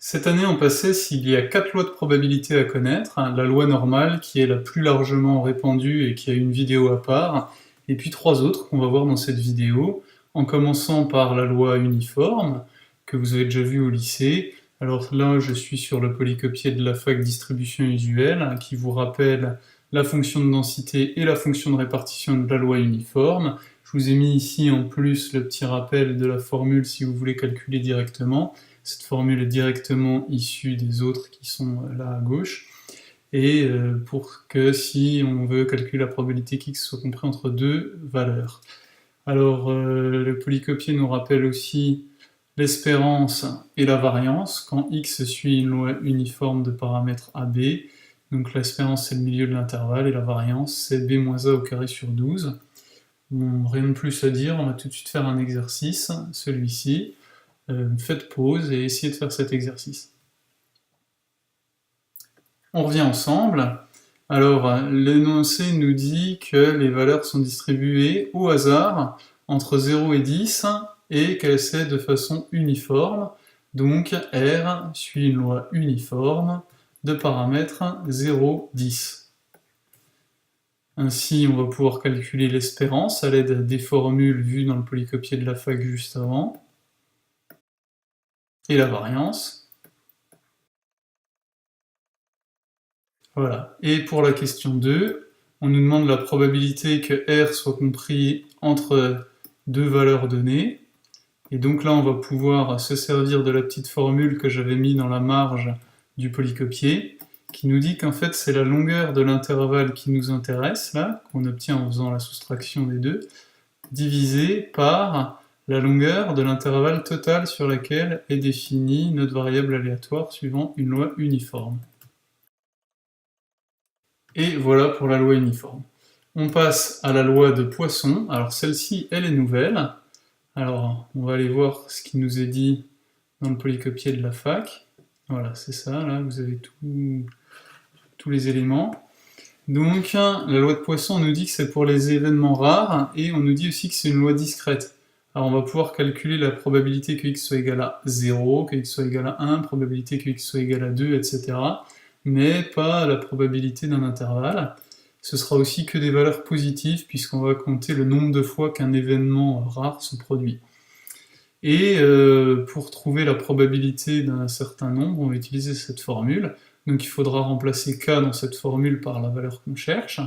Cette année en passait il y a 4 lois de probabilité à connaître, hein, la loi normale qui est la plus largement répandue et qui a une vidéo à part, et puis 3 autres qu'on va voir dans cette vidéo, en commençant par la loi uniforme, que vous avez déjà vue au lycée. Alors là, je suis sur le polycopier de la fac distribution usuelle, hein, qui vous rappelle la fonction de densité et la fonction de répartition de la loi uniforme. Je vous ai mis ici en plus le petit rappel de la formule si vous voulez calculer directement. Cette formule est directement issue des autres qui sont là à gauche, et pour que si on veut calculer la probabilité qu'x soit compris entre deux valeurs. Alors le polycopier nous rappelle aussi l'espérance et la variance quand x suit une loi uniforme de paramètres AB. Donc l'espérance c'est le milieu de l'intervalle et la variance c'est b moins a au carré sur 12. Bon, rien de plus à dire, on va tout de suite faire un exercice, celui-ci. Faites pause et essayez de faire cet exercice. On revient ensemble. Alors, l'énoncé nous dit que les valeurs sont distribuées au hasard entre 0 et 10 et qu'elles c'est de façon uniforme. Donc, R suit une loi uniforme de paramètres 0, 10. Ainsi, on va pouvoir calculer l'espérance à l'aide des formules vues dans le polycopier de la fac juste avant, et la variance. Voilà. Et pour la question 2, on nous demande la probabilité que R soit compris entre deux valeurs données. Et donc là, on va pouvoir se servir de la petite formule que j'avais mise dans la marge du polycopier, qui nous dit qu'en fait, c'est la longueur de l'intervalle qui nous intéresse, là, qu'on obtient en faisant la soustraction des deux, divisé par la longueur de l'intervalle total sur laquelle est définie notre variable aléatoire suivant une loi uniforme. Et voilà pour la loi uniforme. On passe à la loi de Poisson. Alors celle-ci, elle est nouvelle. Alors, on va aller voir ce qui nous est dit dans le polycopier de la fac. Voilà, c'est ça, là, vous avez tous les éléments. Donc, la loi de Poisson, on nous dit que c'est pour les événements rares, et on nous dit aussi que c'est une loi discrète. Alors, on va pouvoir calculer la probabilité que x soit égal à 0, que x soit égal à 1, probabilité que x soit égal à 2, etc. Mais pas la probabilité d'un intervalle. Ce sera aussi que des valeurs positives, puisqu'on va compter le nombre de fois qu'un événement rare se produit. Et pour trouver la probabilité d'un certain nombre, on va utiliser cette formule. Donc il faudra remplacer k dans cette formule par la valeur qu'on cherche.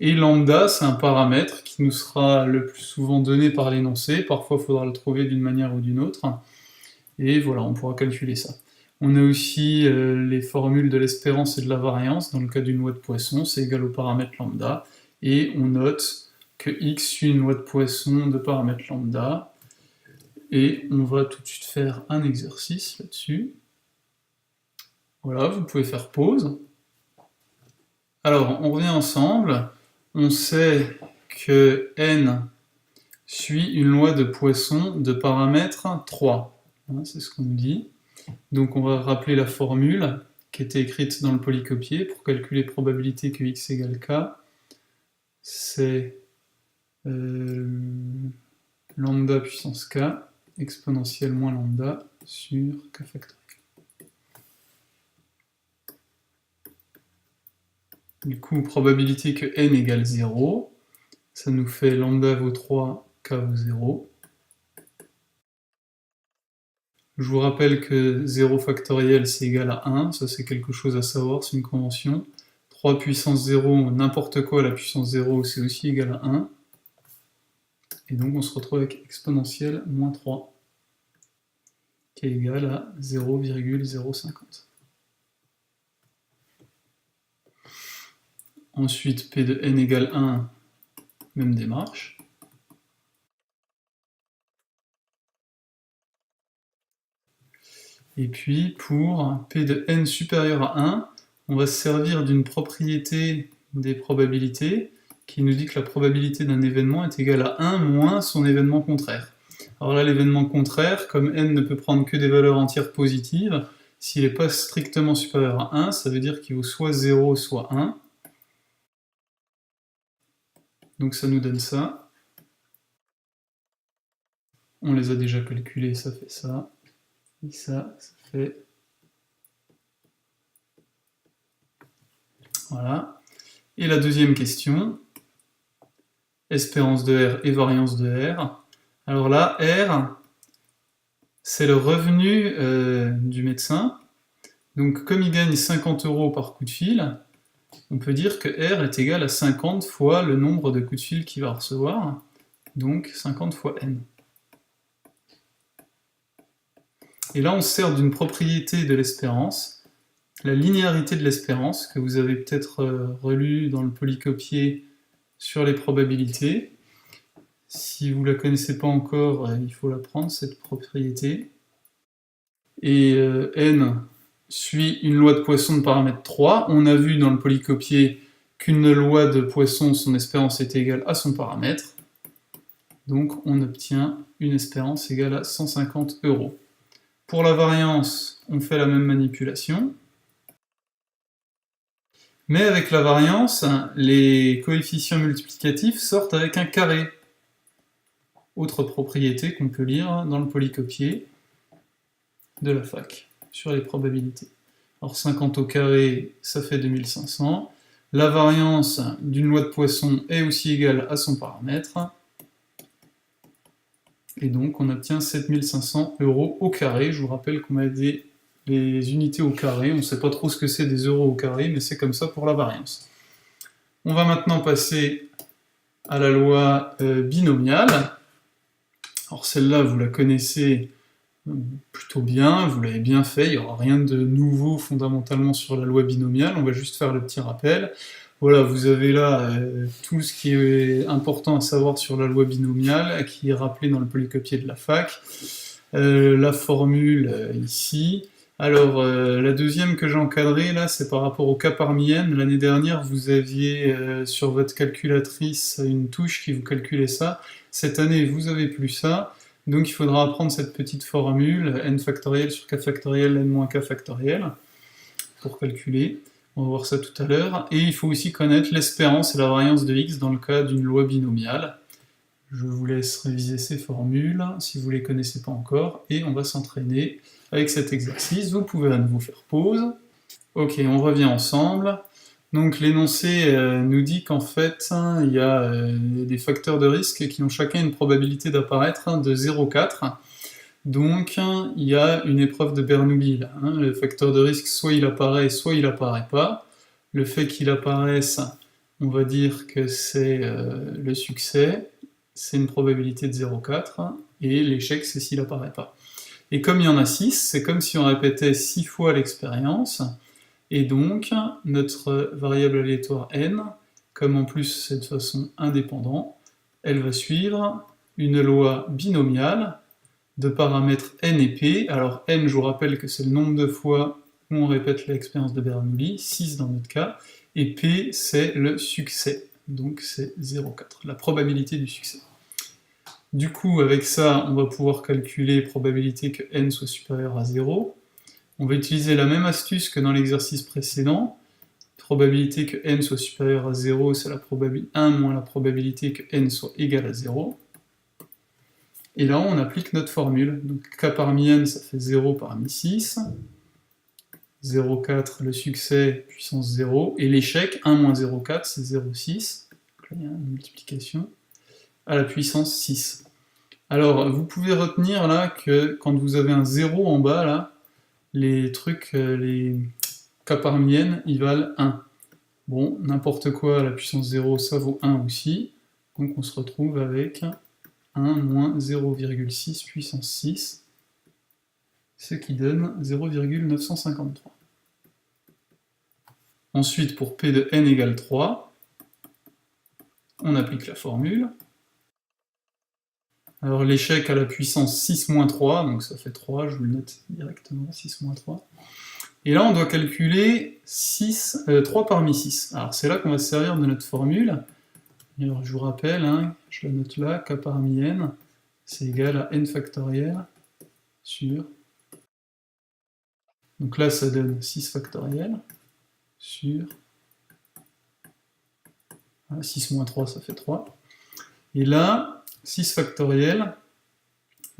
Et lambda, c'est un paramètre qui nous sera le plus souvent donné par l'énoncé. Parfois, il faudra le trouver d'une manière ou d'une autre. Et voilà, on pourra calculer ça. On a aussi les formules de l'espérance et de la variance. Dans le cas d'une loi de Poisson, c'est égal au paramètre lambda. Et on note que x suit une loi de Poisson de paramètre lambda. Et on va tout de suite faire un exercice là-dessus. Voilà, vous pouvez faire pause. Alors, on revient ensemble. On sait que n suit une loi de Poisson de paramètre 3. Hein, c'est ce qu'on nous dit. Donc on va rappeler la formule qui était écrite dans le polycopier pour calculer probabilité que x égale k. C'est lambda puissance k exponentielle moins lambda sur k factoriel. Du coup, probabilité que n égale 0, ça nous fait lambda vaut 3, k vaut 0. Je vous rappelle que 0 factoriel c'est égal à 1, ça c'est quelque chose à savoir, c'est une convention. 3 puissance 0, n'importe quoi, la puissance 0 c'est aussi égal à 1. Et donc on se retrouve avec exponentielle moins 3, qui est égal à 0,050. Ensuite, P de n égale 1, même démarche. Et puis, pour P de n supérieur à 1, on va se servir d'une propriété des probabilités qui nous dit que la probabilité d'un événement est égale à 1 moins son événement contraire. Alors là, l'événement contraire, comme n ne peut prendre que des valeurs entières positives, s'il n'est pas strictement supérieur à 1, ça veut dire qu'il vaut soit 0, soit 1. Donc ça nous donne ça. On les a déjà calculés, ça fait ça. Et ça fait Voilà. Et la deuxième question, espérance de R et variance de R. Alors là, R, c'est le revenu du médecin. Donc comme il gagne 50 € par coup de fil, on peut dire que R est égal à 50 fois le nombre de coups de fil qu'il va recevoir, donc 50 fois N. Et là, on se sert d'une propriété de l'espérance, la linéarité de l'espérance, que vous avez peut-être relu dans le polycopier sur les probabilités. Si vous ne la connaissez pas encore, il faut l'apprendre, cette propriété. Et N suit une loi de Poisson de paramètre 3. On a vu dans le polycopier qu'une loi de Poisson, son espérance est égale à son paramètre. Donc on obtient une espérance égale à 150 €. Pour la variance, on fait la même manipulation. Mais avec la variance, les coefficients multiplicatifs sortent avec un carré. Autre propriété qu'on peut lire dans le polycopier de la fac, sur les probabilités. Alors 50 au carré, ça fait 2500. La variance d'une loi de Poisson est aussi égale à son paramètre. Et donc on obtient 7500 € au carré. Je vous rappelle qu'on a des unités au carré, on ne sait pas trop ce que c'est des euros au carré, mais c'est comme ça pour la variance. On va maintenant passer à la loi binomiale. Alors celle-là, vous la connaissez plutôt bien, vous l'avez bien fait, il n'y aura rien de nouveau fondamentalement sur la loi binomiale, on va juste faire le petit rappel. Voilà, vous avez là tout ce qui est important à savoir sur la loi binomiale, qui est rappelé dans le polycopier de la fac. La formule ici. Alors, la deuxième que j'ai encadrée, là, c'est par rapport au K parmi n. L'année dernière, vous aviez sur votre calculatrice une touche qui vous calculait ça. Cette année, vous n'avez plus ça. Donc, il faudra apprendre cette petite formule, n factoriel sur k factoriel, n moins k factoriel, pour calculer. On va voir ça tout à l'heure. Et il faut aussi connaître l'espérance et la variance de x dans le cas d'une loi binomiale. Je vous laisse réviser ces formules, si vous ne les connaissez pas encore, et on va s'entraîner avec cet exercice. Vous pouvez à nouveau faire pause. Ok, on revient ensemble. Donc l'énoncé nous dit qu'en fait, il y a des facteurs de risque qui ont chacun une probabilité d'apparaître de 0,4. Donc il y a une épreuve de Bernoulli là. Le facteur de risque, soit il apparaît, soit il apparaît pas. Le fait qu'il apparaisse, on va dire que c'est le succès. C'est une probabilité de 0,4, et l'échec, c'est s'il apparaît pas. Et comme il y en a 6, c'est comme si on répétait 6 fois l'expérience, et donc notre variable aléatoire n, comme en plus c'est de façon indépendante, elle va suivre une loi binomiale de paramètres n et p. Alors n, je vous rappelle que c'est le nombre de fois où on répète l'expérience de Bernoulli, 6 dans notre cas, et p, c'est le succès, donc c'est 0,4, la probabilité du succès. Du coup, avec ça, on va pouvoir calculer probabilité que n soit supérieur à 0. On va utiliser la même astuce que dans l'exercice précédent. Probabilité que n soit supérieur à 0, c'est la probabilité 1 moins la probabilité que n soit égal à 0. Et là, on applique notre formule. Donc k parmi n, ça fait 0 parmi 6. 0,4, le succès, puissance 0. Et l'échec, 1 moins 0,4, c'est 0,6. Donc là, il y a une multiplication à la puissance 6. Alors, vous pouvez retenir là que quand vous avez un 0 en bas, là, les trucs, les k parmi n, ils valent 1. Bon, n'importe quoi à la puissance 0, ça vaut 1 aussi. Donc on se retrouve avec 1 moins 0,6 puissance 6, ce qui donne 0,953. Ensuite, pour p de n égale 3, on applique la formule. Alors l'échec à la puissance 6 moins 3, donc ça fait 3, je vous le note directement, 6 moins 3. Et là, on doit calculer 3 parmi 6. Alors c'est là qu'on va se servir de notre formule. Alors je vous rappelle, je la note là, k parmi n, c'est égal à n factoriel sur... Donc là, ça donne 6 factoriel sur... 6 moins 3, ça fait 3. Et là, 6 factoriel,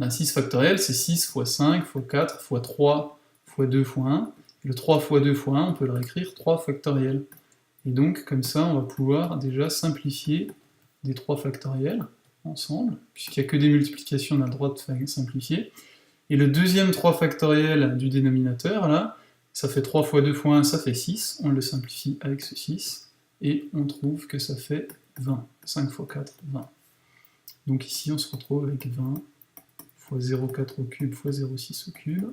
6 factoriel, c'est 6 fois 5 fois 4 fois 3 fois 2 fois 1. Le 3 fois 2 fois 1, on peut le réécrire 3 factoriel. Et donc, comme ça, on va pouvoir déjà simplifier des 3 factoriels ensemble, puisqu'il n'y a que des multiplications, on a le droit de simplifier. Et le deuxième 3 factoriel du dénominateur, là, ça fait 3 fois 2 fois 1, ça fait 6, on le simplifie avec ce 6, et on trouve que ça fait 20. 5 fois 4, 20. Donc ici, on se retrouve avec 20 fois 0,4 au cube fois 0,6 au cube,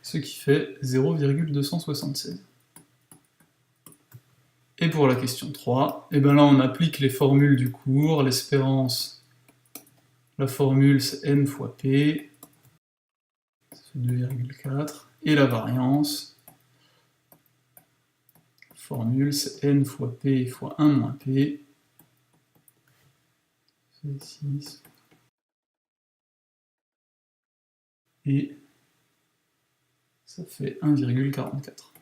ce qui fait 0,276. Et pour la question 3, et bien là on applique les formules du cours, l'espérance, la formule c'est n fois p, ça fait 2,4, et la variance, la formule c'est n fois p fois 1 moins p, c'est 6, et ça fait 1,44.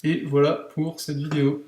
Et voilà pour cette vidéo.